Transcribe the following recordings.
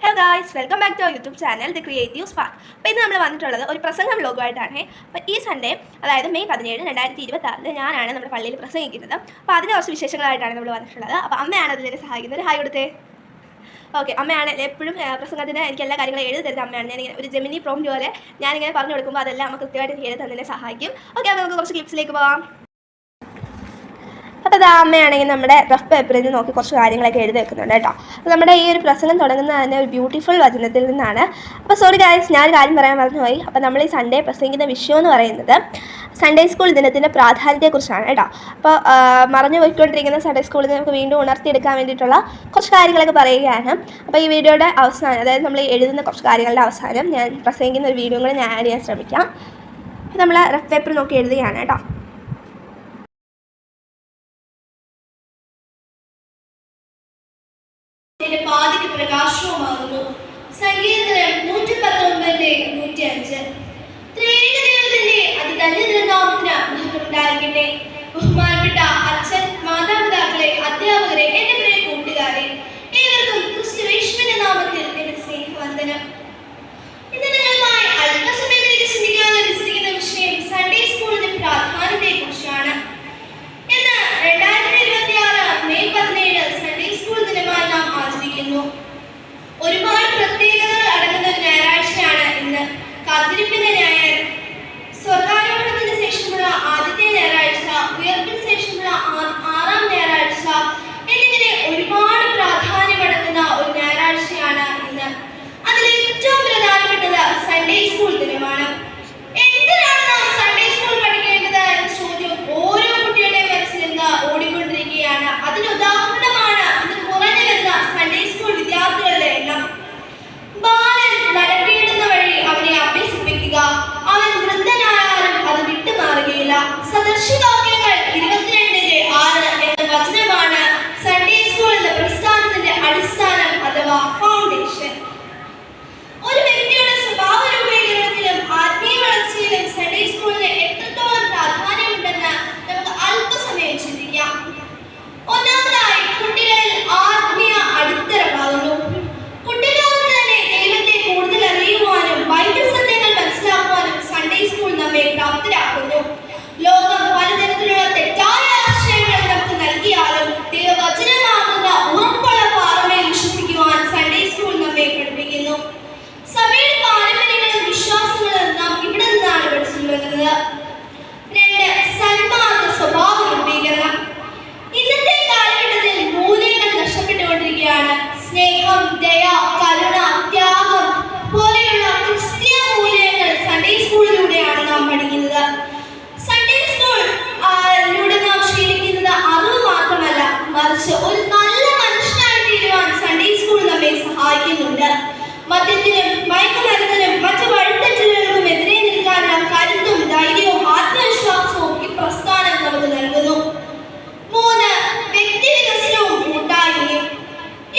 Hello guys, welcome back to our YouTube channel the creative spark. അപ്പോൾ ഇന്ന് നമ്മൾ വന്നിട്ടുള്ളത് ഒരു പ്രസംഗം വ്ലോഗുമായിട്ടാണ്. അപ്പോൾ ഈ സൺഡേ, അതായത് മെയ് 17, 2026 ഞാനാണ് നമ്മുടെ പള്ളിയിൽ പ്രസംഗിക്കുന്നത്. അപ്പോൾ അതിന് കുറച്ച് വിശേഷങ്ങളായിട്ടാണ് നമ്മൾ വന്നിട്ടുള്ളത്. അപ്പോൾ അമ്മയാണ് അതിനെ സഹായിക്കുന്നത്. ഹായ് കൊടുത്തേ. ഓക്കെ, അമ്മയാണ് എപ്പോഴും പ്രസംഗത്തിന് എനിക്ക് എല്ലാ കാര്യങ്ങളും എഴുതി തരുന്നത് അമ്മയാണ്. ഞാനിങ്ങനെ ഒരു ജെമിനി പ്രോംപ്റ്റ് പോലെ ഞാനിങ്ങനെ പറഞ്ഞു കൊടുക്കുമ്പോൾ അതെല്ലാം നമുക്ക് കൃത്യമായിട്ട് എനിക്ക് എഴുതി തന്നതിനെ സഹായിക്കും. ഓക്കെ, അപ്പോൾ നമുക്ക് കുറച്ച് ക്ലിപ്സിലേക്ക് പോകാം. അപ്പോൾ അത് അമ്മയാണെങ്കിൽ നമ്മുടെ റഫ് പേപ്പറിൽ നിന്ന് നോക്കി കുറച്ച് കാര്യങ്ങളൊക്കെ എഴുതി വെക്കുന്നുണ്ട് കേട്ടോ. അപ്പോൾ നമ്മുടെ ഈ ഒരു പ്രസംഗം തുടങ്ങുന്നത് തന്നെ ഒരു ബ്യൂട്ടിഫുൾ വചനത്തിൽ നിന്നാണ്. അപ്പോൾ സോറി ഗായ്സ്, ഞാനൊരു കാര്യം പറയാൻ മറന്നുപോയി. അപ്പോൾ നമ്മൾ ഈ സൺഡേ പ്രസംഗിക്കുന്ന വിഷയം എന്ന് പറയുന്നത് സൺഡേ സ്കൂൾ ദിനത്തിൻ്റെ പ്രാധാന്യത്തെക്കുറിച്ചാണ് കേട്ടോ. അപ്പോൾ മറഞ്ഞു പോയിക്കൊണ്ടിരിക്കുന്ന സൺഡേ സ്കൂളിൽ നമുക്ക് വീണ്ടും ഉണർത്തിയെടുക്കാൻ വേണ്ടിയിട്ടുള്ള കുറച്ച് കാര്യങ്ങളൊക്കെ പറയുകയാണ്. അപ്പോൾ ഈ വീഡിയോയുടെ അവസാനം, അതായത് നമ്മൾ എഴുതുന്ന കുറച്ച് കാര്യങ്ങളുടെ അവസാനം ഞാൻ പ്രസംഗിക്കുന്ന ഒരു വീഡിയോ കൂടെ ഞാൻ ആഡ് ചെയ്യാൻ ശ്രമിക്കാം. അപ്പോൾ നമ്മൾ റഫ് പേപ്പർ നോക്കി എഴുതുകയാണ് കേട്ടോ. പാതിക്ക് പ്രകാശവുമാകുന്നു. സങ്കീർത്തനം 119:105. ത്രിയേക ദൈവത്തിന്റെ അതിധന്യനാമത്തിന് മഹത്വമുണ്ടായിരിക്കട്ടെ. ബഹുമാനപ്പെട്ട അച്ഛൻ, മാതാപിതാക്കളെ, അധ്യാപകരെ, എന്റെ പ്രിയ കൂട്ടുകാരെ, ഏവർക്കും ക്രിസ്തുയേശുവിന്റെ നാമത്തിൽ എന്റെ സ്നേഹവന്ദനം. ഇന്ന് നിങ്ങളുമായി അല്പസമയം എനിക്ക് ചിന്തിക്കാൻ ലഭിച്ചിരിക്കുന്ന വിഷയം സൺഡേ സ്കൂളിന്റെ പ്രാധാന്യത്തെ കുറിച്ചാണ്. ഇന്ന് 2026 മെയ് 17 സൺഡേ സ്കൂൾ ദിനമായി നാം ആചരിക്കുന്നു. ഒരുപാട് പ്രത്യേകതകൾ അടങ്ങുന്ന ഒരു ഞായറാഴ്ചയാണ് ഇന്ന്. കാത്തിരിപ്പിന്റെ ഞായർ, സ്വർഗാരോഹണത്തിന് ശേഷമുള്ള ആദ്യത്തെ ഞായറാഴ്ച, ഉയർപ്പിന് ശേഷമുള്ള 6ാം ഞായറാഴ്ച എന്നിങ്ങനെ ഒരുപാട് പ്രാധാന്യമടങ്ങുന്ന ഒരു ഞായറാഴ്ചയാണ് ഇന്ന്. അതിൽ ഏറ്റവും പ്രധാനപ്പെട്ടത് സൺഡേ സ്കൂൾ ദിനമാണ്. എന്തിനാണ് നാം സൺഡേ സ്കൂൾ പഠിക്കേണ്ടത് എന്ന ചോദ്യം ഓരോ കുട്ടികളുടെയും മനസ്സിൽ നിന്ന് ഓടിക്കൊണ്ടിരിക്കുകയാണ്. അതിന് ഉദാഹരണമാണ് ഇന്ന് കുറഞ്ഞു വരുന്ന സൺഡേ സ്കൂൾ വിദ്യാർത്ഥികളുടെ എണ്ണം. ബാലൻ നടക്കേണ്ടുന്ന വഴി അവനെ അഭ്യസിപ്പിക്കുക. അവൻ വൃദ്ധനായാലും അത് വിട്ടുമാറുകയില്ല. സദർശിവാക്യങ്ങൾ 22:6 എന്ന വചനമാണ് സൺഡേ സ്കൂൾ എന്ന പ്രസ്ഥാനത്തിന്റെ അടിസ്ഥാനം അഥവാ ഫൗണ്ടേഷൻ. ഒരു വ്യക്തിയുടെ സ്വഭാവ രൂപീകരണത്തിലും ആത്മീയ വളർച്ചയിലും സൺഡേ സ്കൂളിന് എത്രത്തോളം പ്രാധാന്യമുണ്ടെന്ന് നമുക്ക് അല്പസമയം ചിന്തിക്കാം. ഒന്നാമതായി, കുട്ടികളിൽ ആത്മീയ അടിത്തറ പാകുന്നു. കുട്ടികൾക്ക് തന്നെ ദൈവത്തെ കൂടുതൽ അറിയുവാനും ബൈബിൾ സത്യങ്ങൾ മനസ്സിലാക്കുവാനും സൺഡേ സ്കൂൾ നമ്മെ പ്രാപ്തരാക്കുന്നു. ലോകം പലതരത്തിലുള്ള തെറ്റായ ആശയങ്ങൾ നമുക്ക് നൽകിയാലും ദൈവവചനമാകുന്ന ഉറപ്പുള്ള പാറമേൽ വിശ്വസിക്കുവാൻ സൺഡേ സ്കൂൾ നമ്മെ പഠിപ്പിക്കുന്നു. സഭയുടെ പാരമ്പര്യങ്ങളും വിശ്വാസങ്ങളും നാം ഇവിടെ നിന്നാണ് പഠിച്ചു വരുന്നത്. 2, സന്മാർഗ സ്വഭാവ രൂപീകരണം. ഇന്നത്തെ കാലഘട്ടത്തിൽ മൂല്യങ്ങൾ നഷ്ടപ്പെട്ടുകൊണ്ടിരിക്കുകയാണ്. സ്നേഹം, ദയ, കരുണ, ത്യാഗം പോലെയുള്ള ക്രിസ്തീയ മൂല്യങ്ങൾ സൺഡേ സ്കൂളിലൂടെയാണ് നാം പഠിക്കുന്നത്. സൺഡേ സ്കൂളിലൂടെ നാം ശീലിക്കുന്നത് അറിവ് മാത്രമല്ല, മറിച്ച് ഒരു നല്ല മനുഷ്യനായി തീരുവാൻ സൺഡേ സ്കൂൾ നമ്മെ സഹായിക്കുന്നുണ്ട്. മദ്യത്തിനും മയക്കുമരുന്നിനും മറ്റു വഴിത്തെറ്റുകൾക്കും എതിരെ നിൽക്കാനുള്ള കരുത്തും ധൈര്യവും ആത്മവിശ്വാസവും ഈ പ്രസ്ഥാനം നമുക്ക് നൽകുന്നു. 3, വ്യക്തി വികസനവും കൂട്ടായ്മയും.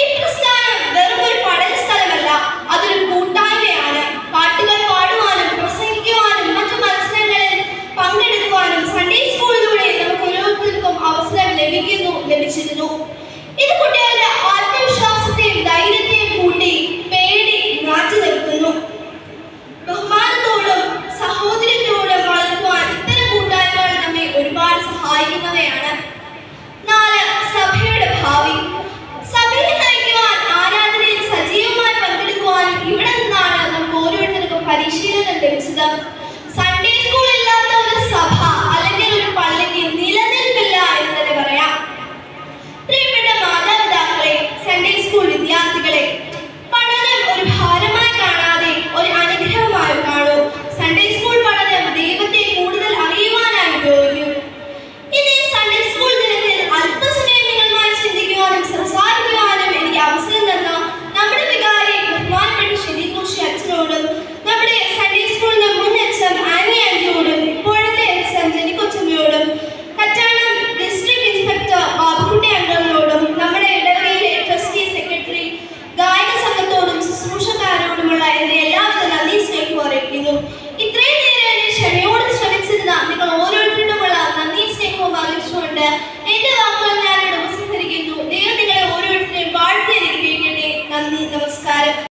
ഈ പ്രസ്ഥാനം വെറും ഒരു പഠന സ്ഥലമല്ല, അതൊരു കൂട്ടായ്മയാണ്. പാട്ടുകൾ പാടുവാനും പ്രസംഗിക്കുവാനും മറ്റു മത്സരങ്ങളിൽ പങ്കെടുക്കുവാനും സൺഡേ സ്കൂളിലൂടെ നമുക്ക് ഓരോരുത്തർക്കും അവസരം ലഭിച്ചിരുന്നു. ഇത് കുട്ടികളുടെ ആത്മവിശ്വാസത്തെയും ധൈര്യത്തെയും കൂട്ടി പേടി മാറ്റി നിർത്തുന്നു. ബഹുമാനത്തോടും സഹോദര്യത്തോടും വളർത്തുവാൻ ഇത്തരം കൂട്ടായ്മകൾ നമ്മെ ഒരുപാട് സഹായിക്കുന്നവയാണ്. 4, സഭയുടെ ഭാവി. സഭയെ നയിക്കുവാൻ, ആരാധനയിൽ സജീവമായി പങ്കെടുക്കുവാനും ഇവിടെ നിന്നാണ് നമുക്ക് ഓരോരുത്തർക്കും പരിശീലനം ലഭിച്ചത്. സൺഡേ സ്കൂൾ ഇല്ലാത്ത ഒരു സഭ അല്ലെങ്കിൽ ഒരു പള്ളിക്ക് നിലനിൽപ്പില്ല എന്ന് തന്നെ പറയാം. പ്രിയപ്പെട്ട മാതാപിതാക്കളെ, സൺഡേ സ്കൂൾ വിദ്യാർത്ഥികളെ, പഠനം ഒരു ഭാരമായി കാണാതെ ഒരു അനുഗ്രഹമായി കാണൂ. സൺഡേ സ്കൂൾ പഠനം ദൈവത്തെ കൂടുതൽ അറിയുവാനായി ഉപയോഗിക്കും. ഇനി സൺഡേ സ്കൂൾ ദിനത്തിൽ അല്പസമയം നിങ്ങളുമായി ചിന്തിക്കുവാനും സംസാരിക്കുവാനും എനിക്ക് അവസരം തന്ന നമ്മുടെ വികാരി ബഹുമാനപ്പെട്ട ശരീരകോശി അച്ഛനോടും നമ്മുടെ സൺഡേ സ്കൂളിന്റെ മുൻ അച്ഛൻ ആനി ആന്റിയോടും ഇപ്പോഴത്തെ അച്ഛൻ ജനിക്കൊച്ചമ്മയോടും കറ്റാണം ഡിസ്ട്രിക്ട് ഇൻസ്പെക്ടർ ബാബുക്കുട്ടി അംഗങ്ങളോടും നമ്മുടെ ഇടവകയിലെ ട്രസ്റ്റി സെക്രട്ടറി ഗായക സംഘത്തോടും ശുശ്രൂഷക്കാരോടുമുള്ള എന്റെ എല്ലാവിധ നന്ദി സ്നേഹവും അറിയിക്കുന്നു. ഇത്രയും നേരം എന്നെ ക്ഷമയോട് ശ്രമിച്ചിരുന്ന നിങ്ങൾ ഓരോരുത്തരോടുമുള്ള നന്ദി സ്നേഹവും അറിയിച്ചുകൊണ്ട് എന്റെ വാക്കുകൾ ഞാനിവിടെ ഉപസംഹരിക്കുന്നു. ദൈവം നിങ്ങളെ ഓരോരുത്തരെയും വാഴ്ത്തി അനുഗ്രഹിക്കട്ടെ. നന്ദി, നമസ്കാരം.